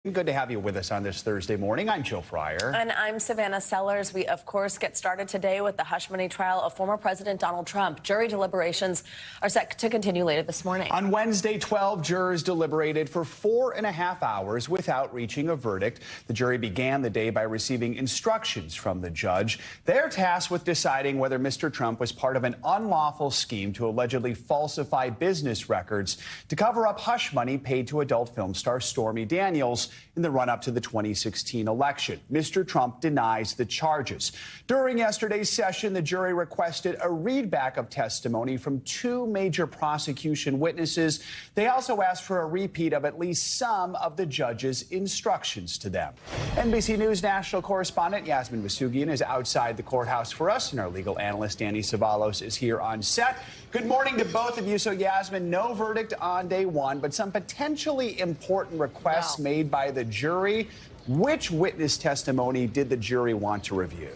Good to have you with us on this Thursday morning. I'm Joe Fryer. And I'm Savannah Sellers. We, of course, get started today with the hush money trial of former President Donald Trump. Jury deliberations are set to continue later this morning. On Wednesday, 12 jurors deliberated for 4.5 hours without reaching a verdict. The jury began the day by receiving instructions from the judge. They're tasked with deciding whether Mr. Trump was part of an unlawful scheme to allegedly falsify business records to cover up hush money paid to adult film star Stormy Daniels in the run-up to the 2016 election. Mr. Trump denies the charges. During yesterday's session, the jury requested a readback of testimony from two major prosecution witnesses. They also asked for a repeat of at least some of the judge's instructions to them. NBC News national correspondent Yasmin Masugian is outside the courthouse for us, and our legal analyst Danny Savalos is here on set. Good morning to both of you. So, Yasmin, no verdict on day one, but some potentially important requests made by the jury. Which witness testimony did the jury want to review?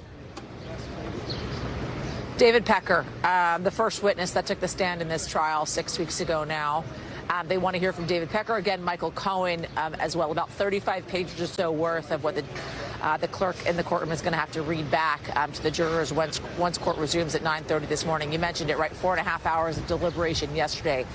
David Pecker, the first witness that took the stand in this trial 6 weeks ago now. They want to hear from David Pecker. Again, Michael Cohen as well, about 35 pages or so worth of what the clerk in the courtroom is going to have to read back to the jurors once court resumes at 9:30 this morning. You mentioned it, right? 4.5 hours of deliberation yesterday.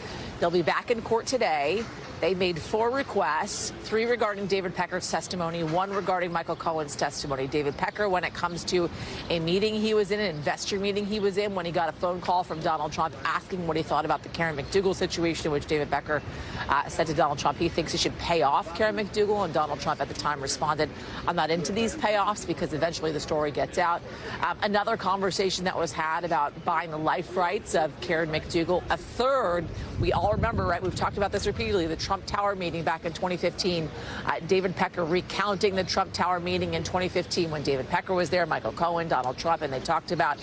They'll be back in court today. They made 4 requests, 3 regarding David Pecker's testimony, 1 regarding Michael Cohen's testimony. David Pecker, when it comes to a meeting he was in, an investor meeting he was in, when he got a phone call from Donald Trump asking what he thought about the Karen McDougal situation, in which David Pecker said to Donald Trump he thinks he should pay off Karen McDougal, and Donald Trump at the time responded, "I'm not into these payoffs," because eventually the story gets out. Another conversation that was had about buying the life rights of Karen McDougal. A third, we all remember, right? We've talked about this repeatedly, the Trump Tower meeting back in 2015. David Pecker recounting the Trump Tower meeting in 2015 when David Pecker was there, Michael Cohen, Donald Trump, and they talked about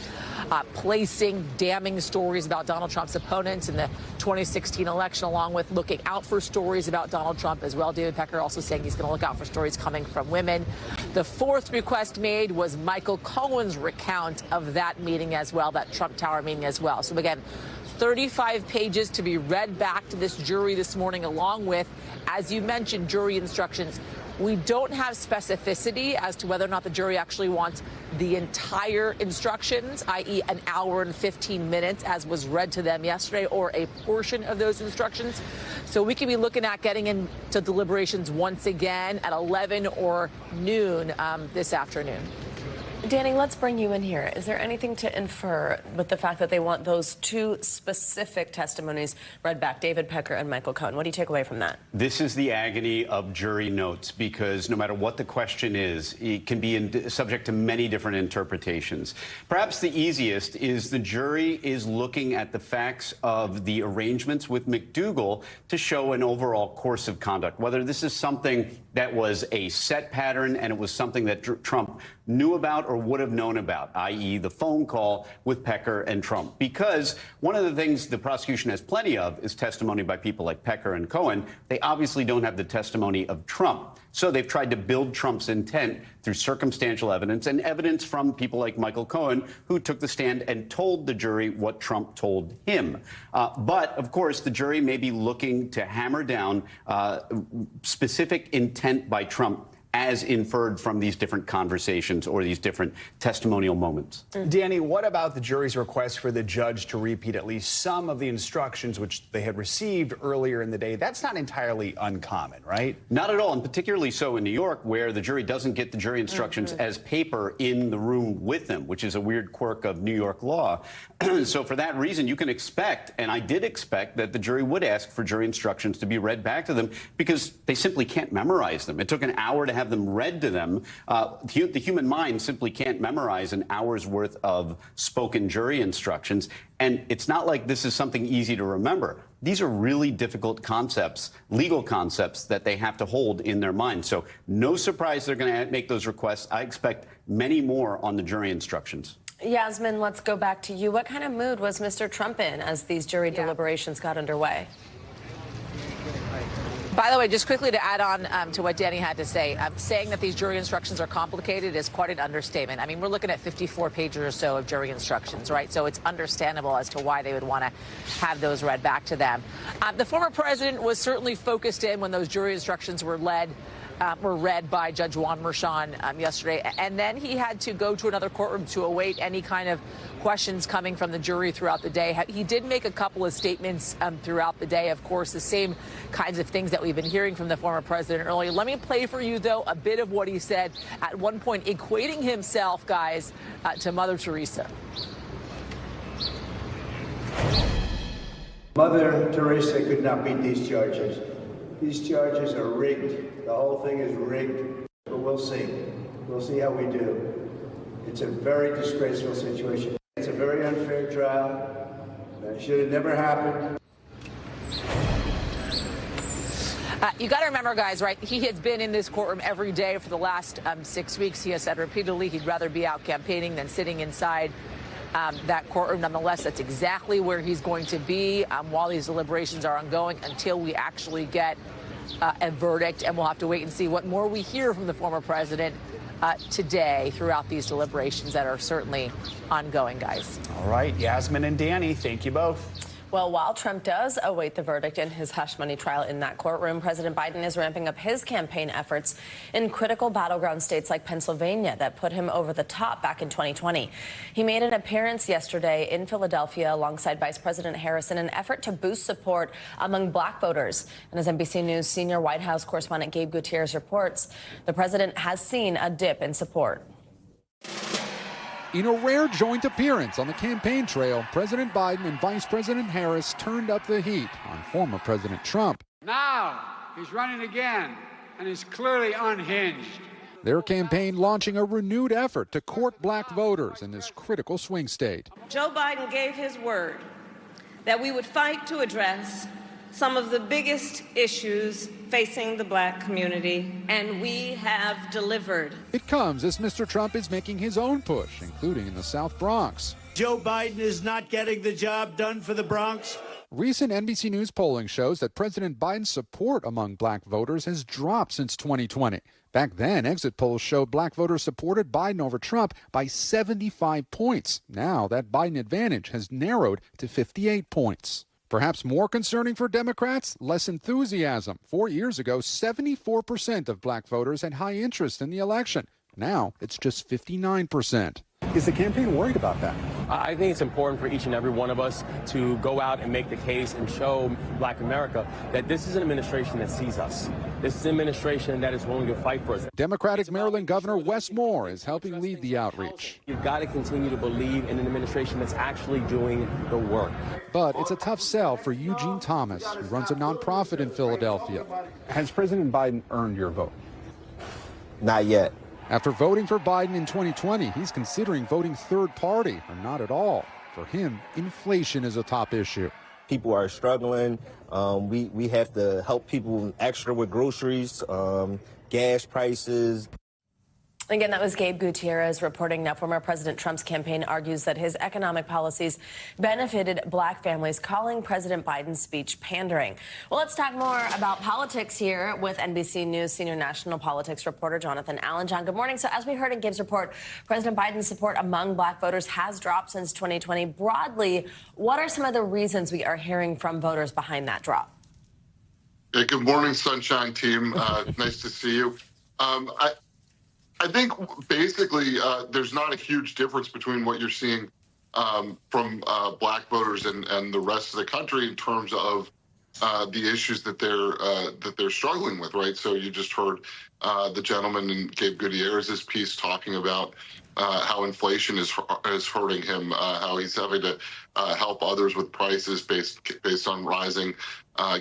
placing damning stories about Donald Trump's opponents in the 2016 election, along with looking out for stories about Donald Trump as well. David Pecker also saying he's going to look out for stories coming from women. The 4th request made was Michael Cohen's recount of that meeting as well, that Trump Tower meeting as well. So again, 35 pages to be read back to this jury this morning, along with, as you mentioned, jury instructions. We don't have specificity as to whether or not the jury actually wants the entire instructions, i.e. an hour and 15 minutes, as was read to them yesterday, or a portion of those instructions. So we could be looking at getting into deliberations once again at 11 or noon this afternoon. Danny, let's bring you in here. Is there anything to infer with the fact that they want those 2 specific testimonies read back, David Pecker and Michael Cohen? What do you take away from that? This is the agony of jury notes, because no matter what the question is, it can be subject to many different interpretations. Perhaps the easiest is the jury is looking at the facts of the arrangements with McDougal to show an overall course of conduct, whether this is something that was a set pattern and it was something that Trump knew about or would have known about, i.e. the phone call with Pecker and Trump. Because one of the things the prosecution has plenty of is testimony by people like Pecker and Cohen. They obviously don't have the testimony of Trump. So they've tried to build Trump's intent through circumstantial evidence and evidence from people like Michael Cohen, who took the stand and told the jury what Trump told him. But, of course, the jury may be looking to hammer down specific intent by Trump as inferred from these different conversations or these different testimonial moments. Danny, what about the jury's request for the judge to repeat at least some of the instructions which they had received earlier in the day? That's not entirely uncommon, right? Not at all, and particularly so in New York, where the jury doesn't get the jury instructions as paper in the room with them, which is a weird quirk of New York law. So for that reason, you can expect, and I did expect, that the jury would ask for jury instructions to be read back to them, because they simply can't memorize them. It took an hour to have them read to them. The human mind simply can't memorize an hour's worth of spoken jury instructions. And it's not like this is something easy to remember. These are really difficult concepts, legal concepts, that they have to hold in their mind. So no surprise they're going to make those requests. I expect many more on the jury instructions. Yasmin, let's go back to you. What kind of mood was Mr. Trump in as these jury deliberations got underway? By the way, just quickly to add on to what Danny had to say, saying that these jury instructions are complicated is quite an understatement. I mean, we're looking at 54 pages or so of jury instructions, right? So it's understandable as to why they would want to have those read back to them. The former president was certainly focused in when those jury instructions were read were read by Judge Juan Merchan yesterday. And then he had to go to another courtroom to await any kind of questions coming from the jury throughout the day. He did make a couple of statements throughout the day, of course, the same kinds of things that we've been hearing from the former president earlier. Let me play for you, though, a bit of what he said at one point, equating himself, guys, to Mother Teresa. Mother Teresa could not beat these charges. These charges are rigged. The whole thing is rigged. But we'll see. We'll see how we do. It's a very disgraceful situation. It's a very unfair trial. It should have never happened. You got to remember, guys, right? He has been in this courtroom every day for the last 6 weeks. He has said repeatedly he'd rather be out campaigning than sitting inside that courtroom. Nonetheless, that's exactly where he's going to be while these deliberations are ongoing until we actually get a verdict. And we'll have to wait and see what more we hear from the former president today throughout these deliberations that are certainly ongoing, guys. All right, Yasmin and Danny, thank you both. Well, while Trump does await the verdict in his hush money trial in that courtroom, President Biden is ramping up his campaign efforts in critical battleground states like Pennsylvania that put him over the top back in 2020. He made an appearance yesterday in Philadelphia alongside Vice President Harris in an effort to boost support among black voters. And as NBC News senior White House correspondent Gabe Gutierrez reports, the president has seen a dip in support. In a rare joint appearance on the campaign trail, President Biden and Vice President Harris turned up the heat on former President Trump. Now he's running again, and is clearly unhinged. Their campaign launching a renewed effort to court black voters in this critical swing state. Joe Biden gave his word that we would fight to address some of the biggest issues facing the black community, and we have delivered. It comes as Mr. Trump is making his own push, including in the South Bronx. Joe Biden is not getting the job done for the Bronx. Recent NBC News polling shows that President Biden's support among black voters has dropped since 2020. Back then, exit polls showed black voters supported Biden over Trump by 75 points. Now that Biden advantage has narrowed to 58 points. Perhaps more concerning for Democrats, less enthusiasm. 4 years ago, 74% of black voters had high interest in the election. Now it's just 59%. Is the campaign worried about that? I think it's important for each and every one of us to go out and make the case and show black America that this is an administration that sees us. This is an administration that is willing to fight for us. Democratic Maryland Governor Wes Moore is helping lead the outreach. You've got to continue to believe in an administration that's actually doing the work. But it's a tough sell for Eugene Thomas, who runs a nonprofit in Philadelphia. Has President Biden earned your vote? Not yet. After voting for Biden in 2020, he's considering voting third party or not at all. For him, inflation is a top issue. People are struggling. We have to help people extra with groceries, gas prices. Again, that was Gabe Gutierrez reporting. Now, former President Trump's campaign argues that his economic policies benefited black families, calling President Biden's speech pandering. Well, let's talk more about politics here with NBC News senior national politics reporter Jonathan Allen. John, good morning. So as we heard in Gabe's report, President Biden's support among black voters has dropped since 2020. Broadly, what are some of the reasons we are hearing from voters behind that drop? Hey, good morning, Sunshine Team. Nice to see you. I think basically there's not a huge difference between what you're seeing from black voters and the rest of the country in terms of the issues that they're struggling with, right? So you just heard the gentleman in Gabe Gutierrez's piece talking about how inflation is hurting him, how he's having to help others with prices based on rising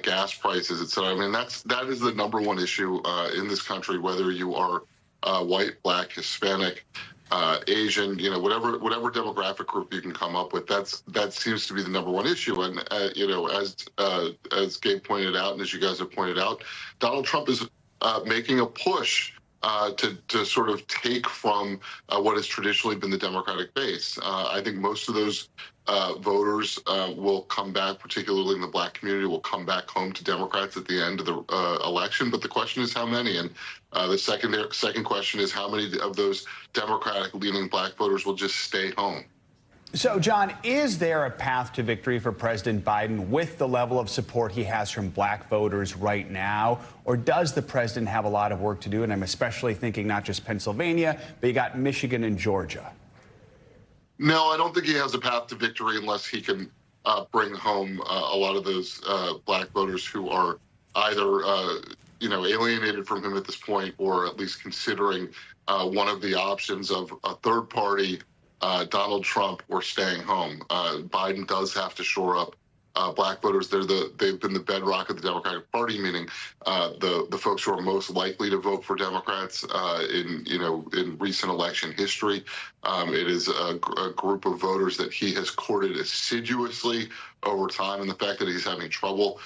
gas prices, et cetera. I mean, that is the number one issue in this country, whether you are white, black, Hispanic, Asian, whatever demographic group you can come up with, that seems to be the number one issue. And as Gabe pointed out, and as you guys have pointed out, Donald Trump is making a push to sort of take from what has traditionally been the Democratic base. I think most of those voters will come back, particularly in the black community, will come back home to Democrats at the end of the election. But the question is how many? And the second question is how many of those Democratic-leaning black voters will just stay home? So, John, is there a path to victory for President Biden with the level of support he has from black voters right now? Or does the president have a lot of work to do? And I'm especially thinking not just Pennsylvania, but you got Michigan and Georgia. No, I don't think he has a path to victory unless he can bring home a lot of those black voters who are either, alienated from him at this point, or at least considering one of the options of a third party, Donald Trump, or staying home. Biden does have to shore up black voters. They've been the bedrock of the Democratic Party, meaning the folks who are most likely to vote for Democrats in recent election history. It is a group of voters that he has courted assiduously over time, and the fact that he's having trouble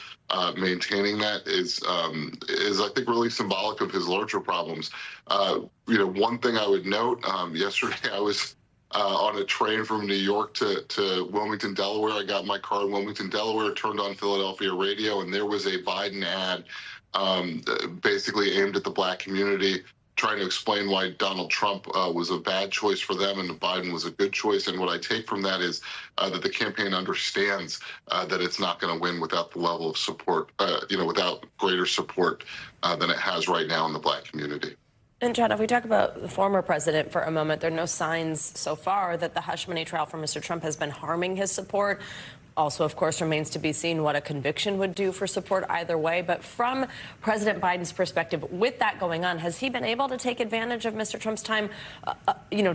maintaining that is I think really symbolic of his larger problems. One thing I would note, yesterday I was on a train from New York to Wilmington, Delaware. I got in my car in Wilmington, Delaware, turned on Philadelphia radio, and there was a Biden ad basically aimed at the black community, trying to explain why Donald Trump was a bad choice for them and Biden was a good choice. And what I take from that is that the campaign understands that it's not going to win without the level of support, without greater support than it has right now in the black community. And John, if we talk about the former president for a moment, there are no signs so far that the hush money trial for Mr. Trump has been harming his support. Also, of course, remains to be seen what a conviction would do for support either way. But from President Biden's perspective, with that going on, has he been able to take advantage of Mr. Trump's time,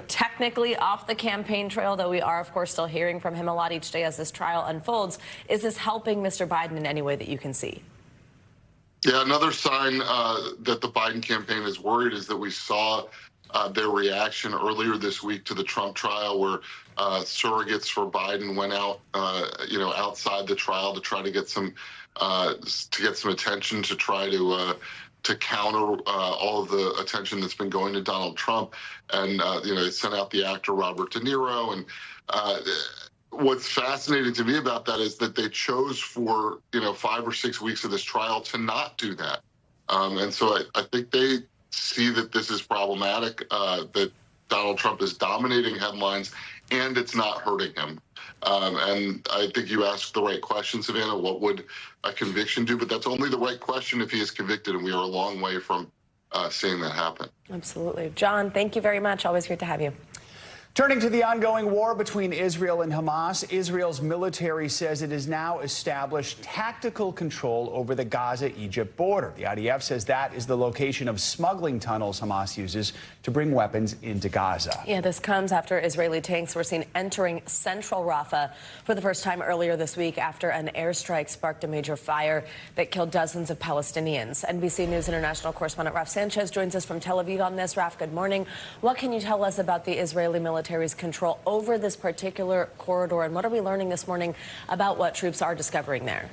technically off the campaign trail, though we are, of course, still hearing from him a lot each day as this trial unfolds? Is this helping Mr. Biden in any way that you can see? Yeah, another sign that the Biden campaign is worried is that we saw their reaction earlier this week to the Trump trial, where surrogates for Biden went out, outside the trial to try to get some attention, to try to counter all of the attention that's been going to Donald Trump, and they sent out the actor Robert De Niro, and what's fascinating to me about that is that they chose for 5 or 6 weeks of this trial to not do that, and so I think they see that this is problematic, that Donald Trump is dominating headlines and it's not hurting him. And I think you asked the right question, Savannah. What would a conviction do? But that's only the right question if he is convicted, and we are a long way from seeing that happen. Absolutely. John, thank you very much. Always great to have you. Turning to the ongoing war between Israel and Hamas, Israel's military says it has now established tactical control over the Gaza-Egypt border. The IDF says that is the location of smuggling tunnels Hamas uses to bring weapons into Gaza. Yeah, this comes after Israeli tanks were seen entering central Rafah for the first time earlier this week after an airstrike sparked a major fire that killed dozens of Palestinians. NBC News International correspondent Raf Sanchez joins us from Tel Aviv on this. Raf, good morning. What can you tell us about the Israeli military's control over this particular corridor, and what are we learning this morning about what troops are discovering there?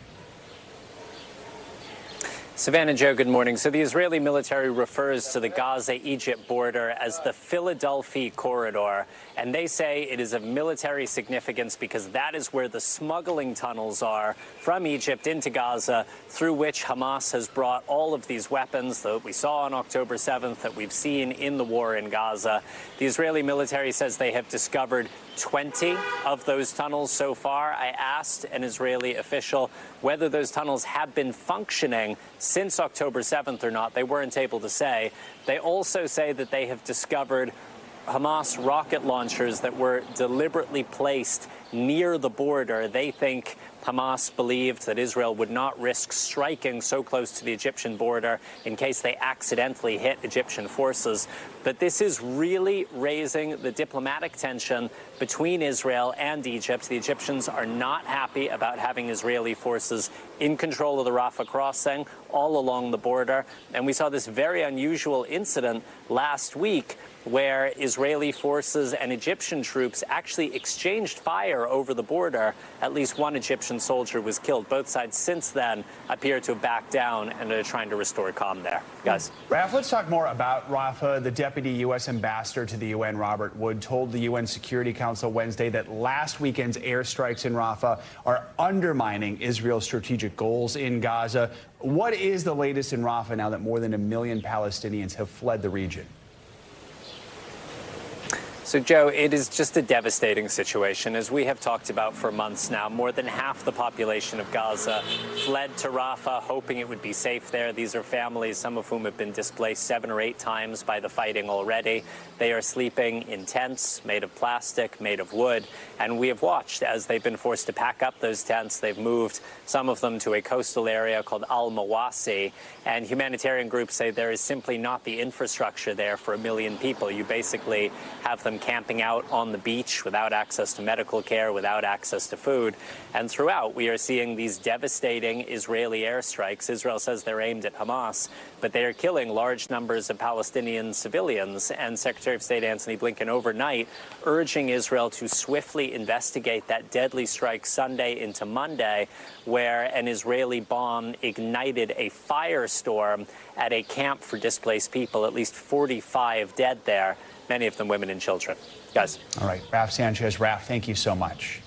Savannah, Joe, good morning. So the Israeli military refers to the Gaza-Egypt border as the Philadelphia corridor, and they say it is of military significance because that is where the smuggling tunnels are from Egypt into Gaza, through which Hamas has brought all of these weapons that we saw on October 7th, that we've seen in the war in Gaza. The Israeli military says they have discovered 20 of those tunnels so far. I asked an Israeli official whether those tunnels have been functioning since October 7th or not. They weren't able to say. They also say that they have discovered Hamas rocket launchers that were deliberately placed near the border. They think Hamas believed that Israel would not risk striking so close to the Egyptian border in case they accidentally hit Egyptian forces. But this is really raising the diplomatic tension between Israel and Egypt. The Egyptians are not happy about having Israeli forces in control of the Rafah crossing all along the border. And we saw this very unusual incident last week where Israeli forces and Egyptian troops actually exchanged fire over the border. At least one Egyptian soldier was killed. Both sides since then appear to have backed down and are trying to restore calm there. Guys. Raf, let's talk more about Rafah. The deputy U.S. ambassador to the UN, Robert Wood, told the UN Security Council Wednesday that last weekend's airstrikes in Rafah are undermining Israel's strategic goals in Gaza. What is the latest in Rafah now that more than 1 million Palestinians have fled the region? So, Joe, it is just a devastating situation. As we have talked about for months now, more than half the population of Gaza fled to Rafah, hoping it would be safe there. These are families, some of whom have been displaced 7 or 8 times by the fighting already. They are sleeping in tents made of plastic, made of wood, and we have watched as they've been forced to pack up those tents. They've moved some of them to a coastal area called Al-Mawasi, and humanitarian groups say there is simply not the infrastructure there for 1 million people. You basically have them camping out on the beach without access to medical care, without access to food. And throughout, we are seeing these devastating Israeli airstrikes. Israel says they're aimed at Hamas, but they are killing large numbers of Palestinian civilians. And Secretary of State Antony Blinken overnight urging Israel to swiftly investigate that deadly strike Sunday into Monday, where an Israeli bomb ignited a firestorm at a camp for displaced people. At least 45 dead there, many of them women and children. Guys. All right, Raf Sanchez. Raf, thank you so much.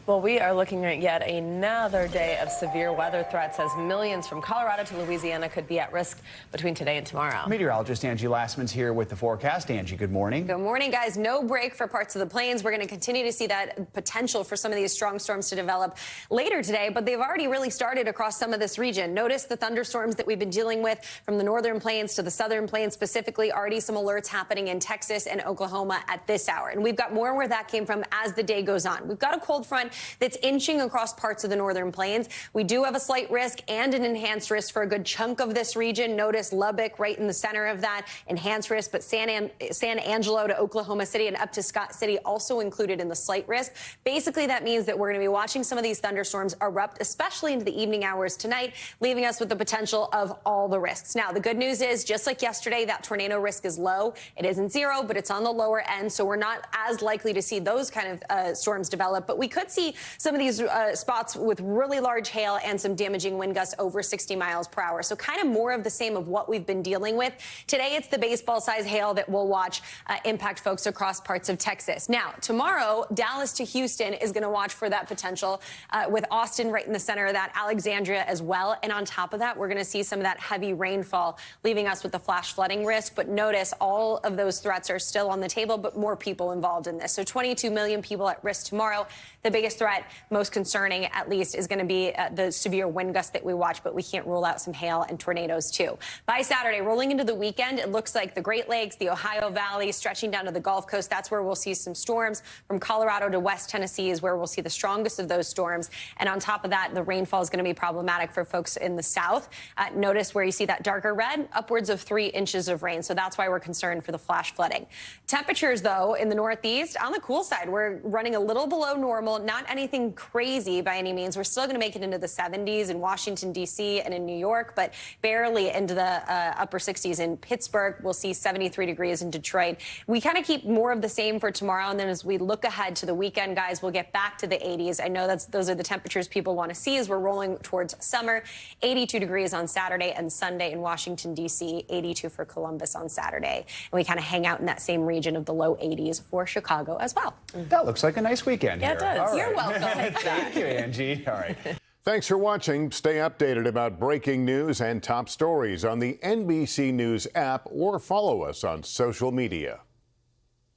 Well, we are looking at yet another day of severe weather threats as millions from Colorado to Louisiana could be at risk between today and tomorrow. Meteorologist Angie Lassman's here with the forecast. Angie, good morning. Good morning, guys. No break for parts of the plains. We're going to continue to see that potential for some of these strong storms to develop later today, but they've already really started across some of this region. Notice the thunderstorms that we've been dealing with from the northern plains to the southern plains specifically. Already some alerts happening in Texas and Oklahoma at this hour. And we've got more where that came from as the day goes on. We've got a cold front that's inching across parts of the northern plains. We do have a slight risk and an enhanced risk for a good chunk of this region. Notice Lubbock right in the center of that enhanced risk, but San Angelo to Oklahoma City and up to Scott City also included in the slight risk. Basically, that means that we're going to be watching some of these thunderstorms erupt, especially into the evening hours tonight, leaving us with the potential of all the risks. Now, the good news is, just like yesterday, that tornado risk is low. It isn't zero, but it's on the lower end, so we're not as likely to see those kind of storms develop. But we could see some of these spots with really large hail and some damaging wind gusts over 60 miles per hour. So kind of more of the same of what we've been dealing with. Today, it's the baseball-size hail that we'll watch impact folks across parts of Texas. Now, tomorrow, Dallas to Houston is going to watch for that potential with Austin right in the center of that, Alexandria as well. And on top of that, we're going to see some of that heavy rainfall, leaving us with the flash flooding risk. But notice all of those threats are still on the table, but more people involved in this. So 22 million people at risk tomorrow. The biggest threat, most concerning at least, is going to be the severe wind gusts that we watch, but we can't rule out some hail and tornadoes too. By Saturday, rolling into the weekend, it looks like the Great Lakes, the Ohio Valley, stretching down to the Gulf Coast. That's where we'll see some storms. From Colorado to West Tennessee is where we'll see the strongest of those storms. And on top of that, the rainfall is going to be problematic for folks in the south. Notice where you see that darker red, upwards of 3 inches of rain. So that's why we're concerned for the flash flooding. Temperatures, though, in the Northeast, on the cool side, we're running a little below normal. Not anything crazy by any means. We're still going to make it into the 70s in Washington, D.C. and in New York, but barely into the upper 60s in Pittsburgh. We'll see 73 degrees in Detroit. We kind of keep more of the same for tomorrow. And then as we look ahead to the weekend, guys, we'll get back to the 80s. I know those are the temperatures people want to see as we're rolling towards summer. 82 degrees on Saturday and Sunday in Washington, D.C., 82 for Columbus on Saturday. And we kind of hang out in that same region of the low 80s for Chicago as well. That looks like a nice weekend Yeah, here. it does. All You're right. welcome. Thank you, Angie. All right. Thanks for watching. Stay updated about breaking news and top stories on the NBC News app or follow us on social media.